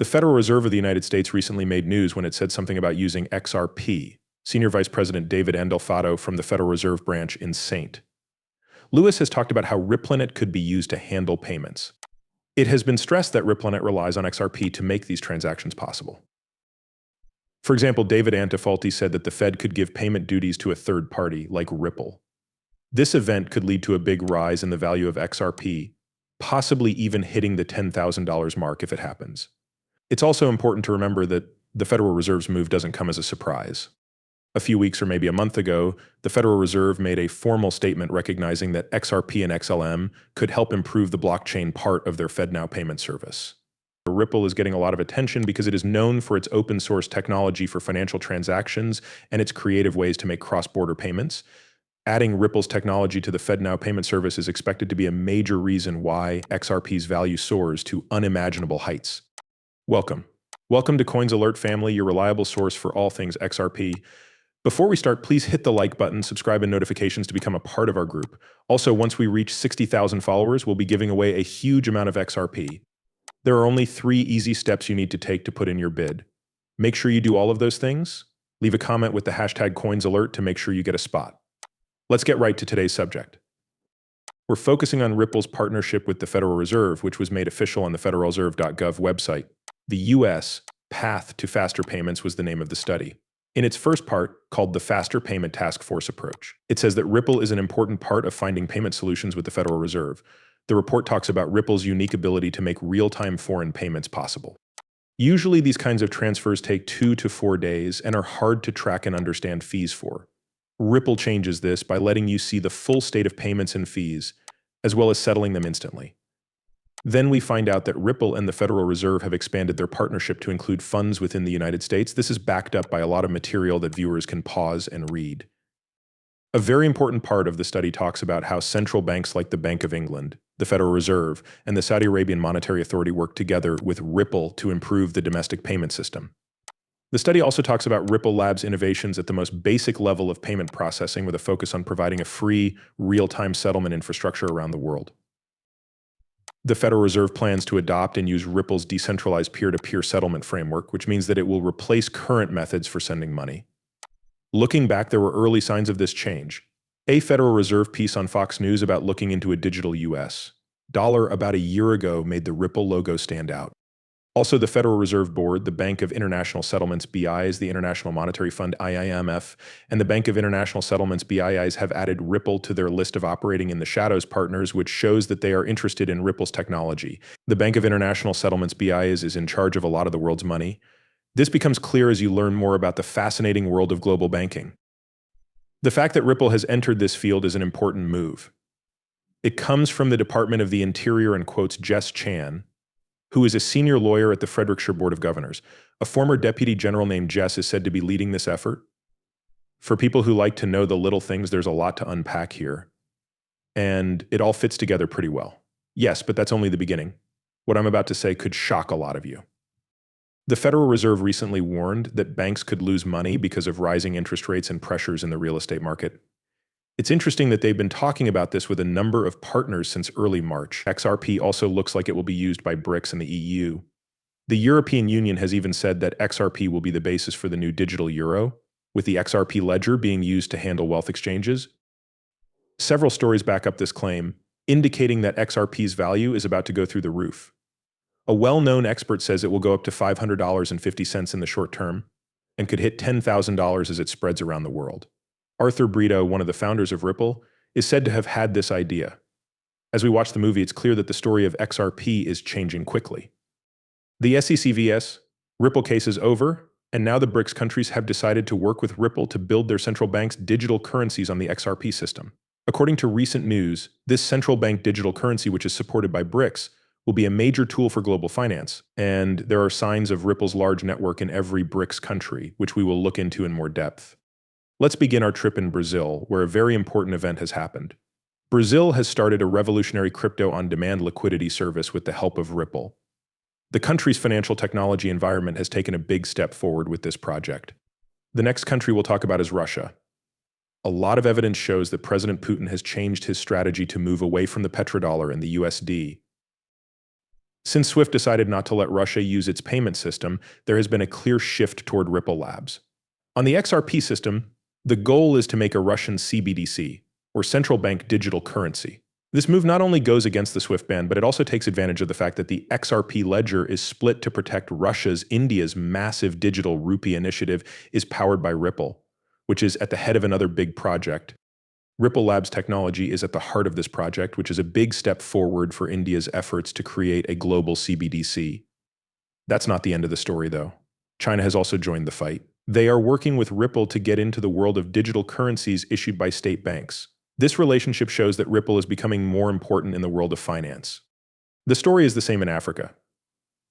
The Federal Reserve of the United States recently made news when it said something about using XRP. Senior Vice President David Andelfato from the Federal Reserve branch in St. Louis has talked about how Ripplenet could be used to handle payments. It has been stressed that Ripplenet relies on XRP to make these transactions possible. For example, David Andelfato said that the Fed could give payment duties to a third party, like Ripple. This event could lead to a big rise in the value of XRP, possibly even hitting the $10,000 mark if it happens. It's also important to remember that the Federal Reserve's move doesn't come as a surprise. A few weeks or maybe a month ago, the Federal Reserve made a formal statement recognizing that XRP and XLM could help improve the blockchain part of their FedNow payment service. Ripple is getting a lot of attention because it is known for its open source technology for financial transactions and its creative ways to make cross-border payments. Adding Ripple's technology to the FedNow payment service is expected to be a major reason why XRP's value soars to unimaginable heights. Welcome. Welcome to Coins Alert family, your reliable source for all things XRP. Before we start, please hit the like button, subscribe, and notifications to become a part of our group. Also, once we reach 60,000 followers, we'll be giving away a huge amount of XRP. There are only 3 easy steps you need to take to put in your bid. Make sure you do all of those things. Leave a comment with the hashtag CoinsAlert to make sure you get a spot. Let's get right to today's subject. We're focusing on Ripple's partnership with the Federal Reserve, which was made official on the federalreserve.gov website. The U.S. Path to Faster Payments was the name of the study. In its first part, called the Faster Payment Task Force Approach, it says that Ripple is an important part of finding payment solutions with the Federal Reserve. The report talks about Ripple's unique ability to make real-time foreign payments possible. Usually these kinds of transfers take 2 to 4 days and are hard to track and understand fees for. Ripple changes this by letting you see the full state of payments and fees, as well as settling them instantly. Then we find out that Ripple and the Federal Reserve have expanded their partnership to include funds within the United States. This is backed up by a lot of material that viewers can pause and read. A very important part of the study talks about how central banks like the Bank of England, the Federal Reserve, and the Saudi Arabian Monetary Authority work together with Ripple to improve the domestic payment system. The study also talks about Ripple Labs' innovations at the most basic level of payment processing with a focus on providing a free, real-time settlement infrastructure around the world. The Federal Reserve plans to adopt and use Ripple's decentralized peer-to-peer settlement framework, which means that it will replace current methods for sending money. Looking back, there were early signs of this change. A Federal Reserve piece on Fox News about looking into a digital U.S. dollar about a year ago made the Ripple logo stand out. Also, the Federal Reserve Board, the Bank of International Settlements BIs, the International Monetary Fund IIMF, and the Bank of International Settlements BIIs have added Ripple to their list of operating in the shadows partners, which shows that they are interested in Ripple's technology. The Bank of International Settlements BIs is in charge of a lot of the world's money. This becomes clear as you learn more about the fascinating world of global banking. The fact that Ripple has entered this field is an important move. It comes from the Department of the Interior and quotes Jess Chan, who is a senior lawyer at the Frederickshire Board of Governors. A former deputy general named Jess is said to be leading this effort. For people who like to know the little things, there's a lot to unpack here. And it all fits together pretty well. Yes, but that's only the beginning. What I'm about to say could shock a lot of you. The Federal Reserve recently warned that banks could lose money because of rising interest rates and pressures in the real estate market. It's interesting that they've been talking about this with a number of partners since early March. XRP also looks like it will be used by BRICS and the EU. The European Union has even said that XRP will be the basis for the new digital euro, with the XRP ledger being used to handle wealth exchanges. Several stories back up this claim, indicating that XRP's value is about to go through the roof. A well-known expert says it will go up to $500.50 in the short term, and could hit $10,000 as it spreads around the world. Arthur Brito, one of the founders of Ripple, is said to have had this idea. As we watch the movie, it's clear that the story of XRP is changing quickly. The SEC vs. Ripple case is over, and now the BRICS countries have decided to work with Ripple to build their central bank's digital currencies on the XRP system. According to recent news, this central bank digital currency, which is supported by BRICS, will be a major tool for global finance, and there are signs of Ripple's large network in every BRICS country, which we will look into in more depth. Let's begin our trip in Brazil, where a very important event has happened. Brazil has started a revolutionary crypto-on-demand liquidity service with the help of Ripple. The country's financial technology environment has taken a big step forward with this project. The next country we'll talk about is Russia. A lot of evidence shows that President Putin has changed his strategy to move away from the petrodollar and the USD. Since SWIFT decided not to let Russia use its payment system, there has been a clear shift toward Ripple Labs. On the XRP system, the goal is to make a Russian CBDC, or central bank digital currency. This move not only goes against the SWIFT ban, but it also takes advantage of the fact that the XRP ledger is split to protect India's massive digital rupee initiative is powered by Ripple, which is at the head of another big project. Ripple Labs technology is at the heart of this project, which is a big step forward for India's efforts to create a global CBDC. That's not the end of the story, though. China has also joined the fight. They are working with Ripple to get into the world of digital currencies issued by state banks. This relationship shows that Ripple is becoming more important in the world of finance. The story is the same in Africa.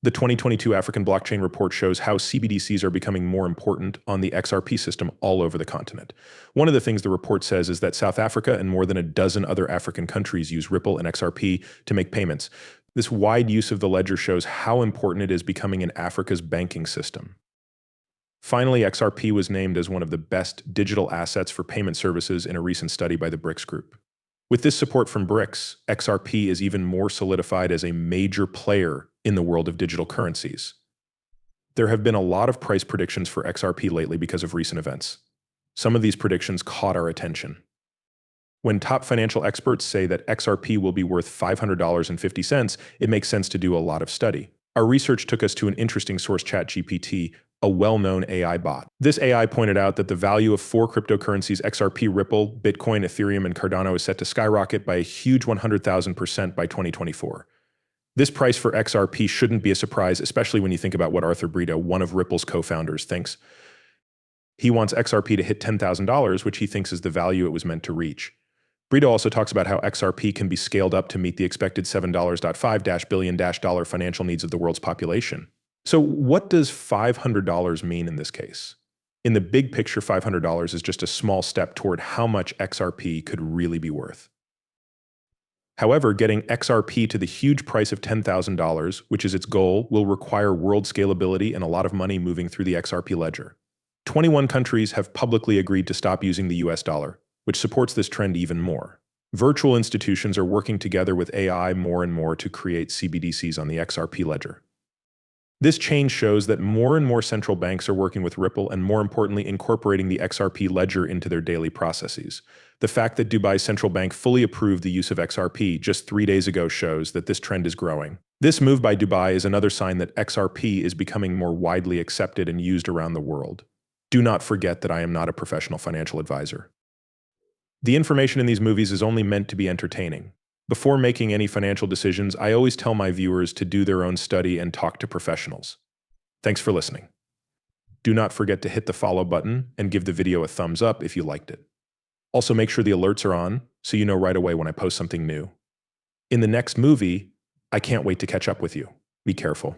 The 2022 African Blockchain Report shows how CBDCs are becoming more important on the XRP system all over the continent. One of the things the report says is that South Africa and more than a dozen other African countries use Ripple and XRP to make payments. This wide use of the ledger shows how important it is becoming in Africa's banking system. Finally, XRP was named as one of the best digital assets for payment services in a recent study by the BRICS Group. With this support from BRICS, XRP is even more solidified as a major player in the world of digital currencies. There have been a lot of price predictions for XRP lately because of recent events. Some of these predictions caught our attention. When top financial experts say that XRP will be worth $500.50, it makes sense to do a lot of study. Our research took us to an interesting source, ChatGPT, a well-known AI bot. This AI pointed out that the value of 4 cryptocurrencies, XRP, Ripple, Bitcoin, Ethereum, and Cardano, is set to skyrocket by a huge 100,000% by 2024. This price for XRP shouldn't be a surprise, especially when you think about what Arthur Brito, one of Ripple's co-founders, thinks. He wants XRP to hit $10,000, which he thinks is the value it was meant to reach. Brito also talks about how XRP can be scaled up to meet the expected $7.5 billion financial needs of the world's population. So what does $500 mean in this case? In the big picture, $500 is just a small step toward how much XRP could really be worth. However, getting XRP to the huge price of $10,000, which is its goal, will require world scalability and a lot of money moving through the XRP ledger. 21 countries have publicly agreed to stop using the US dollar, which supports this trend even more. Virtual institutions are working together with AI more and more to create CBDCs on the XRP ledger. This change shows that more and more central banks are working with Ripple and, more importantly, incorporating the XRP ledger into their daily processes. The fact that Dubai's central bank fully approved the use of XRP just 3 days ago shows that this trend is growing. This move by Dubai is another sign that XRP is becoming more widely accepted and used around the world. Do not forget that I am not a professional financial advisor. The information in these movies is only meant to be entertaining. Before making any financial decisions, I always tell my viewers to do their own study and talk to professionals. Thanks for listening. Do not forget to hit the follow button and give the video a thumbs up if you liked it. Also, make sure the alerts are on so you know right away when I post something new. In the next movie, I can't wait to catch up with you. Be careful.